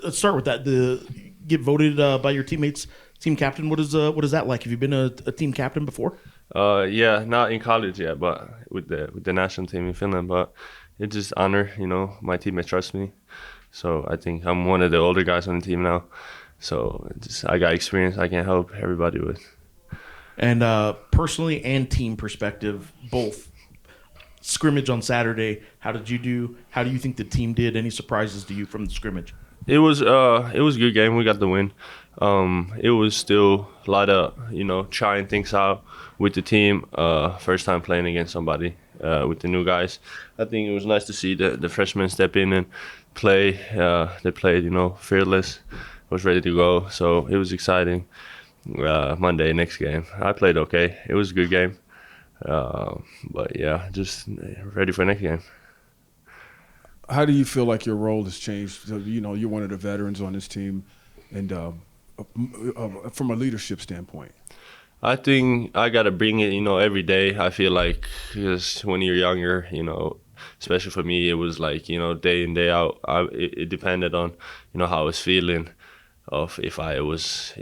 let's start with that. Get voted by your teammates, team captain. What is that like? Have you been a team captain before? Yeah, not in college yet, but with the national team in Finland. But it's just honor, my teammates trust me. So I think I'm one of the older guys on the team now. So I got experience I can help everybody with. And personally and team perspective, both. Scrimmage on Saturday, how did you do? How do you think the team did? Any surprises to you from the scrimmage? It was a good game. We got the win. It was still a lot of trying things out with the team. First time playing against somebody with the new guys. I think it was nice to see the freshmen step in and play. They played fearless. Was ready to go. So it was exciting. Monday next game, I played okay. It was a good game. But yeah, just ready for next game. How do you feel like your role has changed? So, you're one of the veterans on this team, and from a leadership standpoint. I think I gotta bring it, every day. I feel like because when you're younger, especially for me, it was like day in day out. It depended on how I was feeling, of if I was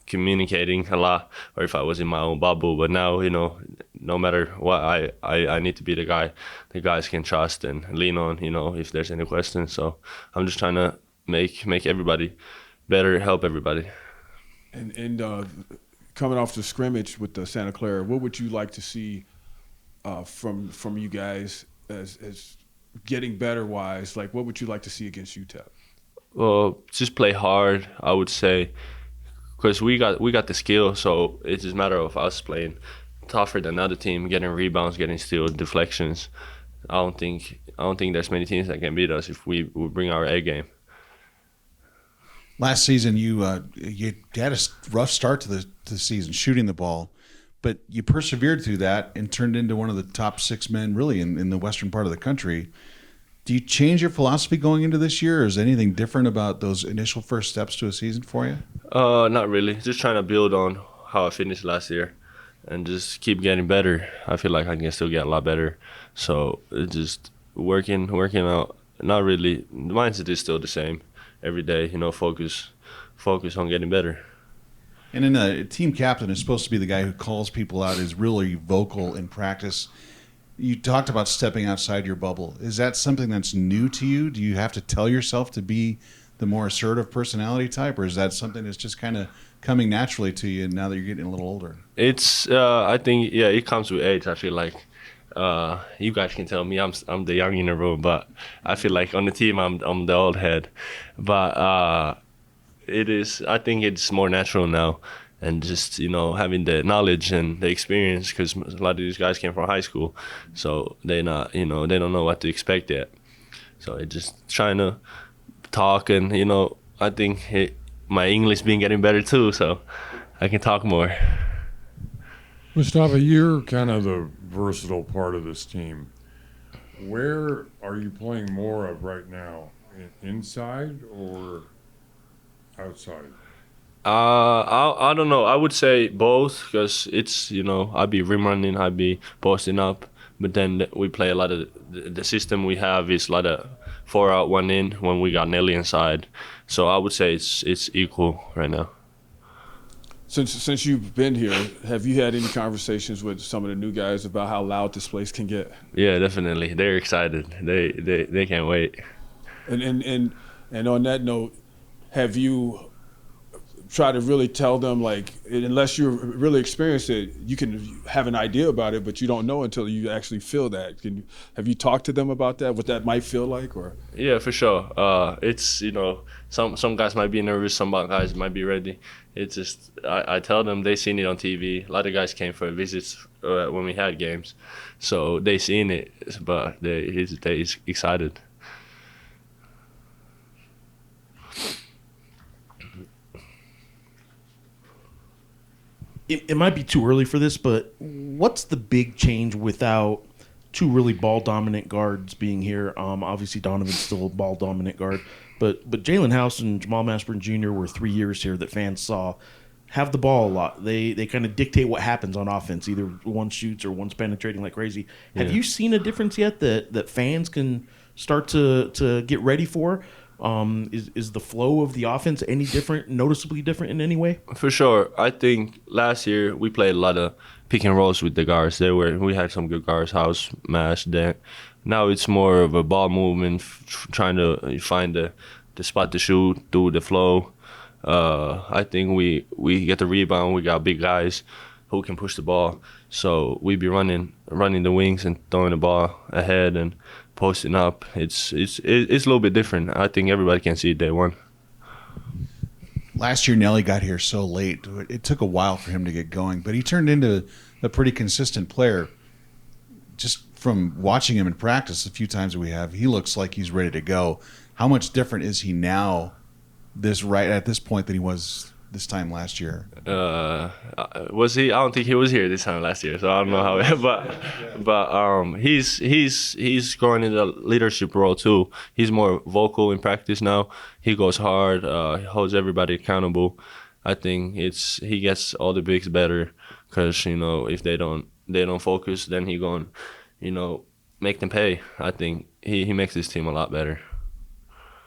communicating a lot or if I was in my own bubble. But now, no matter what, I need to be the guy the guys can trust and lean on, if there's any questions. So I'm just trying to make everybody better, help everybody. And coming off the scrimmage with the Santa Clara, what would you like to see from you guys as getting better wise? Like, what would you like to see against UTEP? Well, just play hard, I would say. Because we got the skill, so it's just a matter of us playing tougher than another team, getting rebounds, getting steals, deflections. I don't think there's many teams that can beat us if we bring our A game. Last season, you had a rough start to the season shooting the ball, but you persevered through that and turned into one of the top 6 men really in the western part of the country. Do you change your philosophy going into this year, or is anything different about those initial first steps to a season for you? Not really. Just trying to build on how I finished last year and just keep getting better. I feel like I can still get a lot better. So it's just working out. Not really. The mindset is still the same every day, focus on getting better. And then a team captain is supposed to be the guy who calls people out, is really vocal in practice. You talked about stepping outside your bubble. Is that something that's new to you? Do you have to tell yourself to be the more assertive personality type, or is that something that's just kind of coming naturally to you now that you're getting a little older? It's I think it comes with age. I feel like you guys can tell me I'm the young in the room, but I feel like on the team I'm the old head. But it is. I think it's more natural now. And just, having the knowledge and the experience, because a lot of these guys came from high school, so they not, they don't know what to expect yet. So it's just trying to talk, and I think my English been getting better too, so I can talk more. Mustapha, you're kind of the versatile part of this team. Where are you playing more of right now? Inside or outside? I don't know. I would say both, because it's I'd be rim running, I'd be posting up, but then we play a lot of the system we have is a lot of 4 out 1 in when we got Nelly inside. So I would say it's equal right now. Since you've been here, have you had any conversations with some of the new guys about how loud this place can get? Yeah, definitely. They're excited. They can't wait. And on that note, have you try to really tell them, like, unless you're really experienced it, you can have an idea about it, but you don't know until you actually feel that. Have you talked to them about that, what that might feel like? Or yeah, for sure. It's some guys might be nervous, some guys might be ready. It's just I tell them, they seen it on TV. A lot of guys came for visits when we had games, so they seen it, but they excited. It might be too early for this, but what's the big change without 2 really ball-dominant guards being here? Obviously, Donovan's still a ball-dominant guard, but Jalen House and Jamal Mashburn Jr. were 3 years here that fans saw have the ball a lot. They kind of dictate what happens on offense. Either one shoots or one's penetrating like crazy. Have you seen a difference yet that fans can start to get ready for? Is the flow of the offense any different, noticeably different in any way? For sure. I think last year we played a lot of pick and rolls with the guards. We had some good guards, House, Mash, Dent. Now it's more of a ball movement, trying to find the spot to shoot through the flow. I think we get the rebound. We got big guys who can push the ball. So we be running the wings and throwing the ball ahead and posting up. It's a little bit different. I think everybody can see it day one. Last year, Nelly got here so late. It took a while for him to get going, but he turned into a pretty consistent player. Just from watching him in practice a few times that we have, he looks like he's ready to go. How much different is he now, at this point, than he was this time last year? Was he? I don't think he was here this time last year, so I don't know how. But he's going into the leadership role too. He's more vocal in practice now. He goes hard. He holds everybody accountable. I think he gets all the bigs better because if they don't focus, then he going make them pay. I think he makes his team a lot better.